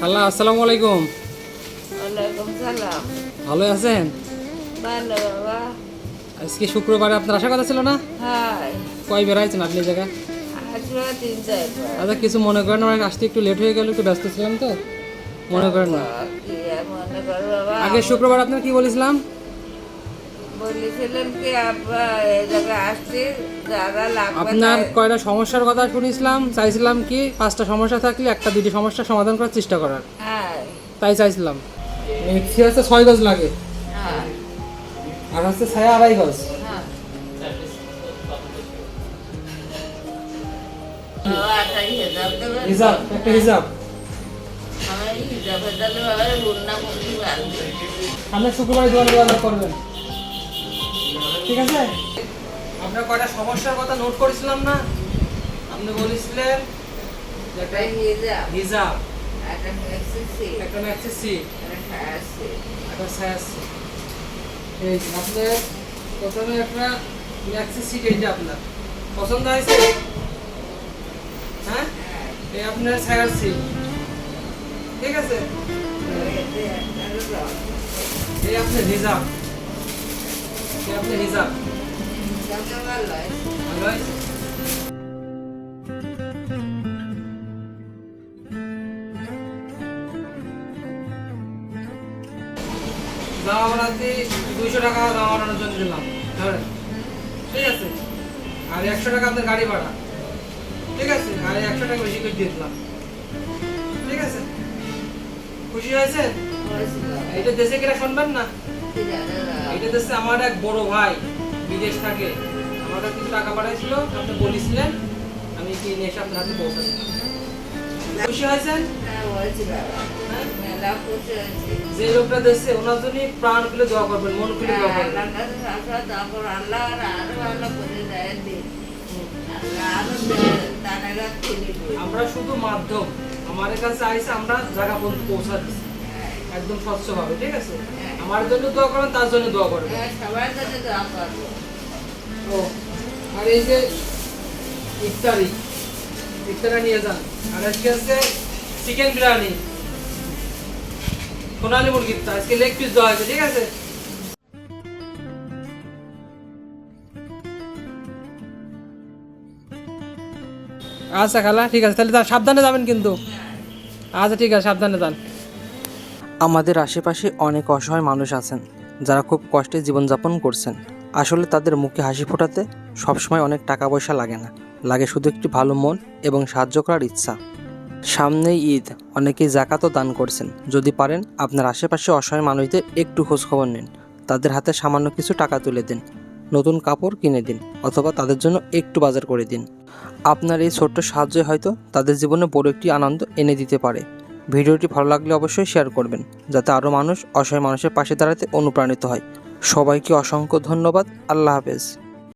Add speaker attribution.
Speaker 1: খালা আসসালামু আলাইকুম।
Speaker 2: ওয়ালাইকুম সালাম।
Speaker 1: ভালো আছেন?
Speaker 2: ভালো বাবা।
Speaker 1: আজকে শুক্রবারে আপনার আসার কথা ছিল না?
Speaker 2: হাই,
Speaker 1: কয় বেড়াইছেন আপনি এই জায়গায়?
Speaker 2: আসবো 3-4 বার।
Speaker 1: আচ্ছা কিছু মনে করেন না, অনেক আসতে একটু লেট হয়ে গেল, একটু ব্যস্ত ছিলাম তো, মনে করেন না।
Speaker 2: কি আর মনে করো বাবা?
Speaker 1: আগে শুক্রবার আপনার কি বলেছিলাম?
Speaker 2: বলেছিলেন কি আব্বা এই জায়গায় আসছি, যারা লাগবে
Speaker 1: আপনার কয়টা সমস্যার কথা শুনেছিলাম, চাইছিলাম কি 5টা সমস্যা থাকলে একটা 2টি সমস্যার সমাধান করার চেষ্টা করার,
Speaker 2: হ্যাঁ
Speaker 1: তাই চাইছিলাম। মিক্সি হচ্ছে 6 গজ লাগে,
Speaker 2: হ্যাঁ
Speaker 1: আর হচ্ছে ছায়া 2.5 গজ।
Speaker 2: হ্যাঁ। বাবা, একটা হিসাব দেবেন?
Speaker 1: হিসাব, একটা হিসাব।
Speaker 2: আমি হিসাবে দিলে বাবা মুন্না মুন্নি বাঁধবে।
Speaker 1: আপনার শুক্রবারে দোকান করবেন, ঠিক আছে? আপনার কয়টা সমস্যার কথা নোট করেছিলাম না? আপনি বলেছিলেন যে একটা
Speaker 2: হিসাব,
Speaker 1: হিসাব,
Speaker 2: একটা ম্যাক্সি,
Speaker 1: একটা ম্যাক্সিস সি,
Speaker 2: একটা ছায়াশি।
Speaker 1: একটা সায়াস সি। এই যে আপনার প্রথমে একটা ম্যাক্সিস সি, এইটা আপনার পছন্দ হয়েছে? হ্যাঁ, এই আপনার সায়াস সি, ঠিক আছে? এই আপনার হিসাব, এই আপনার হিসাব ভালো হয়েছে? জামা বানাতে 200 টাকা জামা বানানোর জন্য দিলাম, ধরেন, ঠিক আছে? আর 100 টাকা আপনার গাড়ি ভাড়া, ঠিক আছে? আর 100 টাকা বেশি করে দিয়ে দিলাম, ঠিক আছে? খুশি হয়েছে? এটা দেশে কিনা শুনবেন না? এটা দেশে আমার এক বড় ভাই বিদেশ থাকে, আমার কাছে কিছু টাকা পাঠাইছিল, আপনি বলেছিলেন, আমি কি নিয়ে এসে আপনার হাতে পৌঁছে দিলাম। খুশি হয়েছেন? হ্যাঁ? যে লোকটা দেশে, ওনার জন্য প্রাণ খুলে দোয়া করবেন, মন খুলে দোয়া করবেন। আমরা শুধু মাধ্যম, আমাদের কাছে আইসে আমরা জায়গা পর্যন্ত পৌঁছা দিচ্ছি একদম স্বচ্ছভাবে, ঠিক আছে? আমার জন্য দোয়া করবেন, তার জন্য দোয়া করবেন। ও, আর এই যে ইফতারি, ইফতারি নিয়ে যান। আর আজকে আছে চিকেন বিরিয়ানি, সোনালী মুরগির, আজকে লেগ পিস দেওয়া হয়েছে, ঠিক আছে? আচ্ছা খালা, ঠিক আছে, তাহলে সাবধানে যাবেন কিন্তু। আচ্ছা ঠিক আছে, সাবধানে যান। আমাদের আশেপাশে অনেক অসহায় মানুষ আছেন যারা খুব কষ্টে জীবনযাপন করছেন। আসলে তাদের মুখে হাসি ফোটাতে সবসময় অনেক টাকা পয়সা লাগে না, লাগে শুধু একটি ভালো মন এবং সাহায্য করার ইচ্ছা। সামনেই ঈদ, অনেকেই জাকাতও দান করছেন। যদি পারেন আপনার আশেপাশে অসহায় মানুষদের একটু খোঁজখবর নিন, তাদের হাতে সামান্য কিছু টাকা তুলে দিন, নতুন কাপড় কিনে দিন, অথবা তাদের জন্য একটু বাজার করে দিন। আপনার এই ছোট্ট সাহায্য হয়তো তাদের জীবনে বড় একটি আনন্দ এনে দিতে পারে। ভিডিওটি ভালো লাগলে অবশ্যই শেয়ার করবেন, যাতে আরও মানুষ অসহায় মানুষের পাশে দাঁড়াতে অনুপ্রাণিত হয়। সবাইকে অসংখ্য ধন্যবাদ। আল্লাহ হাফেজ।